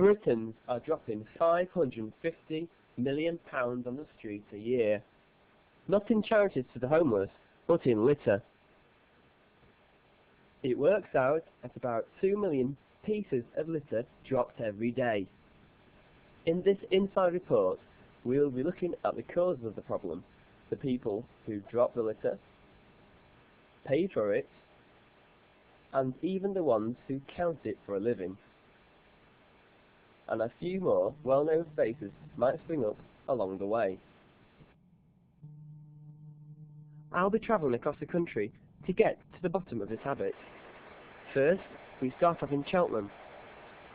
Britons are dropping £550 million on the streets a year. Not in charities to the homeless, but in litter. It works out at about 2 million pieces of litter dropped every day. In this inside report, we will be looking at the causes of the problem, the people who drop the litter, pay for it, and even the ones who count it for a living. And a few more well-known faces might spring up along the way. I'll be travelling across the country to get to the bottom of this habit. First, we start off in Cheltenham,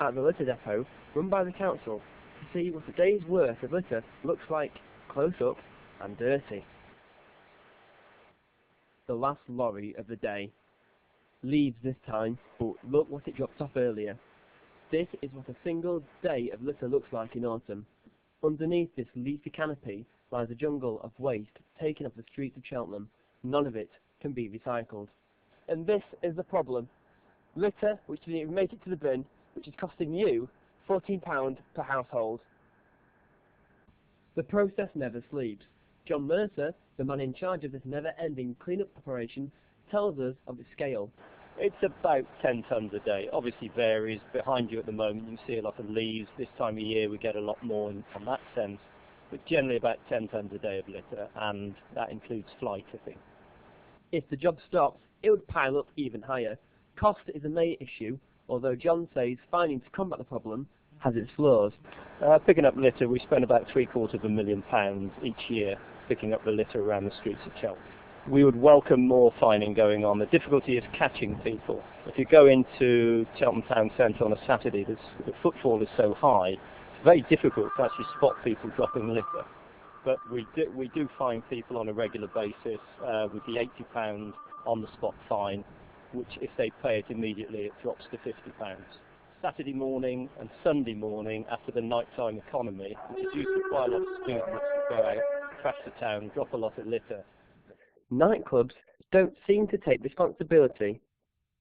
at the litter depot run by the council, to see what a day's worth of litter looks like, close up and dirty. The last lorry of the day leaves this time, but look what it dropped off earlier. This is what a single day of litter looks like in autumn. Underneath this leafy canopy lies a jungle of waste taken off the streets of Cheltenham. None of it can be recycled. And this is the problem. Litter which didn't even make it to the bin, which is costing you £14 per household. The process never sleeps. John Mercer, the man in charge of this never-ending clean-up operation, tells us of its scale. It's about 10 tonnes a day. Obviously varies. Behind you at the moment you can see a lot of leaves. This time of year we get a lot more in that sense. But generally about 10 tonnes a day of litter, and that includes fly tipping. If the job stops, it would pile up even higher. Cost is a main issue, although John says finding to combat the problem has its flaws. Picking up litter, we spend about £750,000 each year picking up the litter around the streets of Cheltenham. We would welcome more fining going on. The difficulty is catching people. If you go into Cheltenham Town Centre on a Saturday, the footfall is so high, it's very difficult to actually spot people dropping litter. But we do fine people on a regular basis with the £80 on the spot fine, which if they pay it immediately it drops to £50. Saturday morning and Sunday morning after the nighttime economy, which is usually quite a lot of students who go out, crash the town, drop a lot of litter. Nightclubs don't seem to take responsibility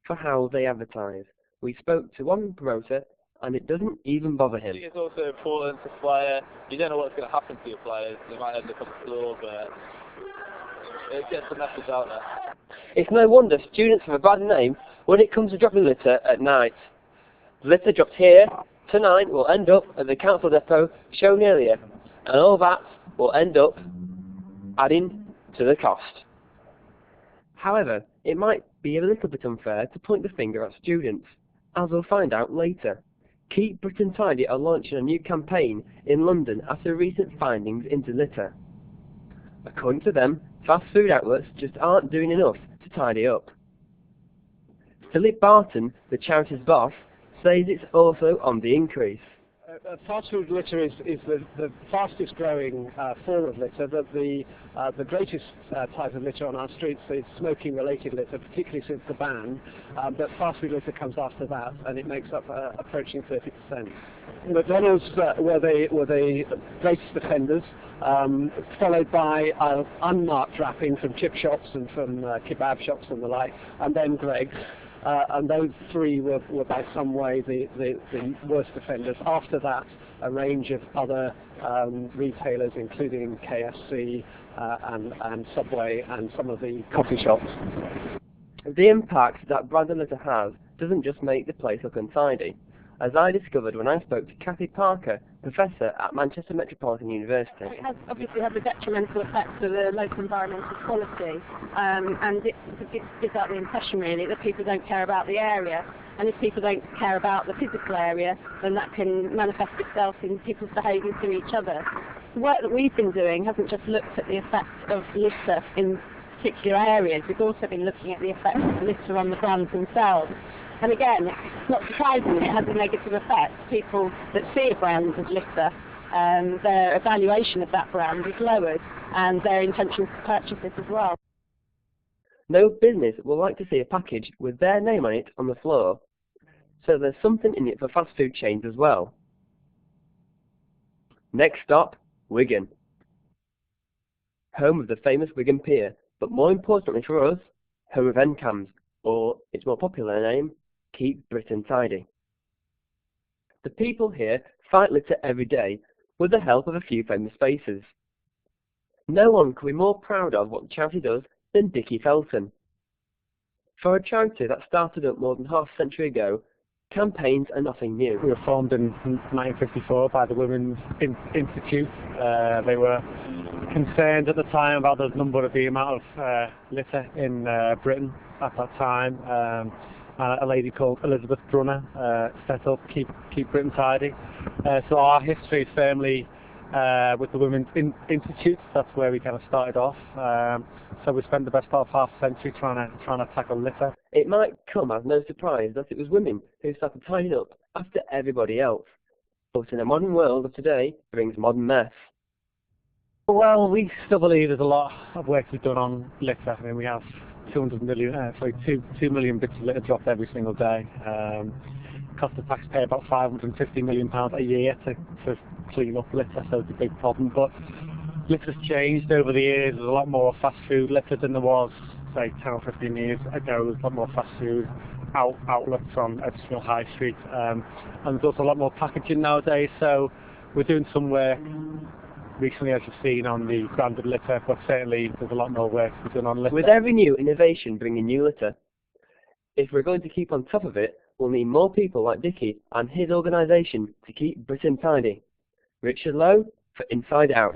for how they advertise. We spoke to one promoter and it doesn't even bother him. It's also important to flyer. You don't know what's going to happen to your flyers. They might end up on the floor, but it gets the message out there. It's no wonder students have a bad name when it comes to dropping litter at night. The litter dropped here tonight will end up at the council depot shown earlier, and all that will end up adding to the cost. However, it might be a little bit unfair to point the finger at students, as we'll find out later. Keep Britain Tidy are launching a new campaign in London after recent findings into litter. According to them, fast food outlets just aren't doing enough to tidy up. Philip Barton, the charity's boss, says it's also on the increase. Fast food litter is the fastest growing form of litter. The greatest type of litter on our streets is smoking related litter, particularly since the ban, but fast food litter comes after that, and it makes up approaching 30%. McDonald's were the greatest offenders, followed by unmarked wrapping from chip shops and from kebab shops and the like, and then Greggs. And those three were by some way the worst offenders. After that, a range of other retailers, including KFC and Subway and some of the coffee shops. The impact that branded litter has doesn't just make the place look untidy, as I discovered when I spoke to Kathy Parker, Professor at Manchester Metropolitan University. It has obviously had a detrimental effect to the local environmental quality, and it gives out the impression really that people don't care about the area, and if people don't care about the physical area, then that can manifest itself in people's behaviour to each other. The work that we've been doing hasn't just looked at the effect of litter in particular areas, we've also been looking at the effect of litter on the brands themselves. And again, it's not surprising it has a negative effect. People that see a brand as litter, their evaluation of that brand is lowered, and their intention to purchase it as well. No business will like to see a package with their name on it on the floor, so there's something in it for fast food chains as well. Next stop, Wigan. Home of the famous Wigan Pier, but more importantly for us, home of NCAMS, or its more popular name, Keep Britain Tidy. The people here fight litter every day with the help of a few famous faces. No one could be more proud of what the charity does than Dickie Felton. For a charity that started up more than half a century ago, campaigns are nothing new. We were formed in 1954 by the Women's Institute. They were concerned at the time about the amount of litter in Britain at that time. A lady called Elizabeth Brunner set up Keep Britain Tidy. So our history is firmly with the Women's Institute. That's where we kind of started off. So we spent the best part of half a century trying to tackle litter. It might come as no surprise that it was women who started tidying up after everybody else. But in a modern world of today brings modern mess. Well, we still believe there's a lot of work to be done on litter. I mean, we have 2 million bits of litter dropped every single day. Cost the taxpayer about £550 million a year to clean up litter, so it's a big problem. But litter's changed over the years. There's a lot more fast food litter than there was, say, 10 or 15 years ago. There's a lot more fast food outlets on Edgefield High Street, and there's also a lot more packaging nowadays. So we're doing some work recently, as you've seen, on the branded litter, but certainly there's a lot more work to be done on litter. With every new innovation bringing new litter, if we're going to keep on top of it, we'll need more people like Dickie and his organisation to keep Britain tidy. Richard Lowe for Inside Out.